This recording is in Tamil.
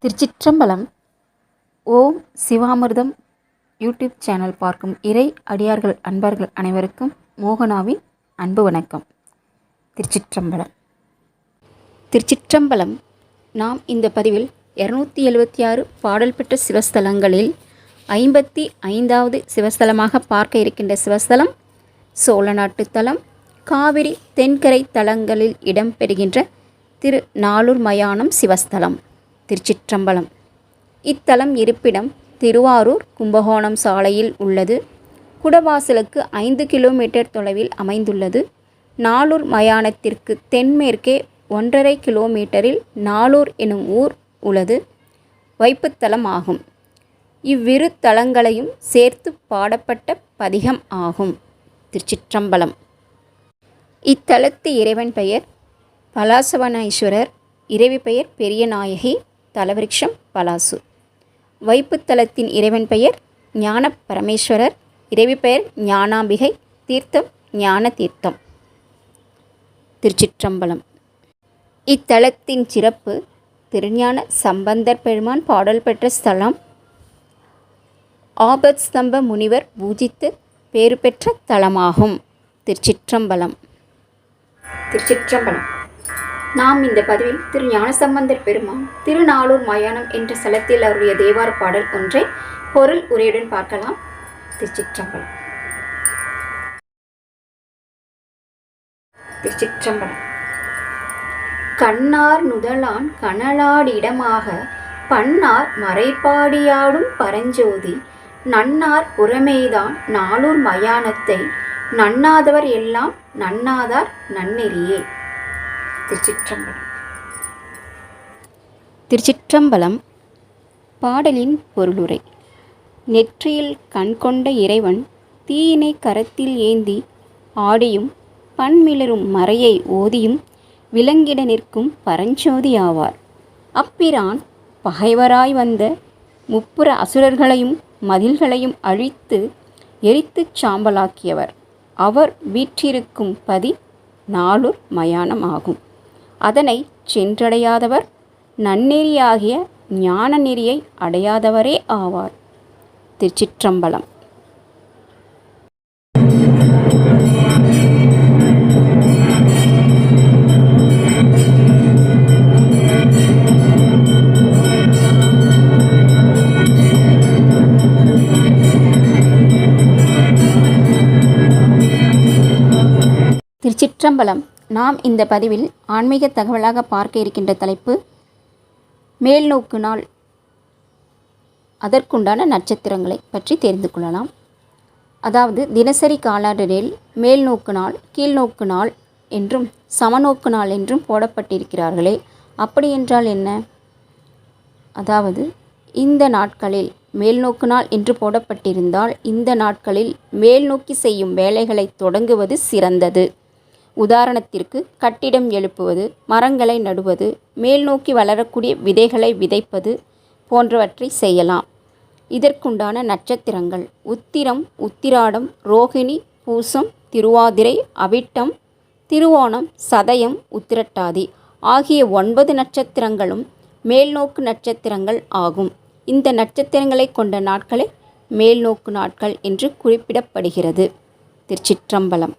திருச்சிற்றம்பலம். ஓம் சிவாமிர்தம் யூடியூப் சேனல் பார்க்கும் இறை அடியார்கள் அன்பர்கள் அனைவருக்கும் மோகனாவின் அன்பு வணக்கம். திருச்சிற்றம்பலம். திருச்சிற்றம்பலம். நாம் இந்த பதிவில் 276 பாடல் பெற்ற சிவஸ்தலங்களில் 55வது சிவஸ்தலமாக பார்க்க இருக்கின்ற சிவஸ்தலம் சோழநாட்டு தலம், காவிரி தென்கரை தலங்களில் இடம்பெறுகின்ற திரு நாளூர் மயானம் சிவஸ்தலம். திருச்சிற்றம்பலம். இத்தலம் இருப்பிடம் திருவாரூர் கும்பகோணம் சாலையில் உள்ளது. குடவாசலுக்கு 5 கிலோமீட்டர் தொலைவில் அமைந்துள்ளது. நாளூர் மயானத்திற்கு தென்மேற்கே 1.5 கிலோமீட்டரில் நாளூர் எனும் ஊர் உள்ளது. வைப்புத்தலம் ஆகும். இவ்விரு தலங்களையும் சேர்த்து பாடப்பட்ட பதிகம் ஆகும். திருச்சிற்றம்பலம். இத்தலத்து இறைவன் பெயர் பலாசவனேஸ்வரர், இறைவி பெயர் பெரியநாயகி, தலவிருட்சம் பலாசு. வைப்புத்தலத்தின் இறைவன் பெயர் ஞான பரமேஸ்வரர், இறைவி பெயர் ஞானாம்பிகை, தீர்த்தம் ஞான தீர்த்தம். திருச்சிற்றம்பலம். இத்தலத்தின் சிறப்பு திருஞான சம்பந்தர் பெருமான் பாடல் பெற்ற ஸ்தலம். ஆபத்ஸ்தம்ப முனிவர் பூஜித்து பேறு பெற்ற தலமாகும். திருச்சிற்றம்பலம். திருச்சிற்றம்பலம். நாம் இந்த பதிவில் திரு ஞானசம்பந்தர் பெருமான் திருநாளூர் மயானம் என்ற ஸ்தலத்தில் அவருடைய தேவார பாடல் ஒன்றை பொருள் உரையுடன் பார்க்கலாம். திருச்சிற்றம்பலம். திருச்சிற்றம்பலம். கண்ணார் நுதலான் கனலாடிடமாக பன்னார் மறைபாடியாடும் பரஞ்சோதி நன்னார் புறமேதான் நாளூர் மயானத்தை நன்னாதவர் எல்லாம் நன்னாதார் நன்னெறியே. திருச்சிற்றம்பலம். திருச்சிற்றம்பலம். பாடலின் பொருளுரை. நெற்றியில் கண் கொண்ட இறைவன் தீயினை கரத்தில் ஏந்தி ஆடியும் பன்மிளரும் மறையை ஓதியும் விளங்கிட நிற்கும் பரஞ்சோதி ஆவார். அப்பிரான் பகைவராய் வந்த முப்புற அசுரர்களையும் மதில்களையும் அழித்து எரித்துச் சாம்பலாக்கியவர். அவர் வீற்றிருக்கும் பதி நாளூர் மயானம் ஆகும். அதனை சென்றடையாதவர் நன்னெறியாகிய ஞான நெறியை அடையாதவரே ஆவார். திருச்சிற்றம்பலம். திருச்சிற்றம்பலம். நாம் இந்த பதிவில் ஆன்மீக தகவலாக பார்க்க இருக்கின்ற தலைப்பு மேல்நோக்கு நாள், அதற்குண்டான நட்சத்திரங்களை பற்றி தெரிந்து கொள்ளலாம். அதாவது தினசரி காலண்டரில் மேல்நோக்கு நாள், கீழ்நோக்கு நாள் என்றும் சமநோக்கு நாள் என்றும் போடப்பட்டிருக்கிறார்களே, அப்படி என்றால் என்ன? அதாவது இந்த நாட்களில் மேல்நோக்கு நாள் என்று போடப்பட்டிருந்தால் இந்த நாட்களில் மேல்நோக்கி செய்யும் வேலைகளை தொடங்குவது சிறந்தது. உதாரணத்திற்கு கட்டிடம் எழுப்புவது, மரங்களை நடுவது, மேல்நோக்கி வளரக்கூடிய விதைகளை விதைப்பது போன்றவற்றை செய்யலாம். இதற்குண்டான நட்சத்திரங்கள் உத்திரம், உத்திராடம், ரோகிணி, பூசம், திருவாதிரை, அவிட்டம், திருவோணம், சதயம், உத்திரட்டாதி ஆகிய 9 நட்சத்திரங்களும் மேல்நோக்கு நட்சத்திரங்கள் ஆகும். இந்த நட்சத்திரங்களை கொண்ட நாட்களை மேல்நோக்கு நாட்கள் என்று குறிப்பிடப்படுகிறது. திருச்சிற்றம்பலம்.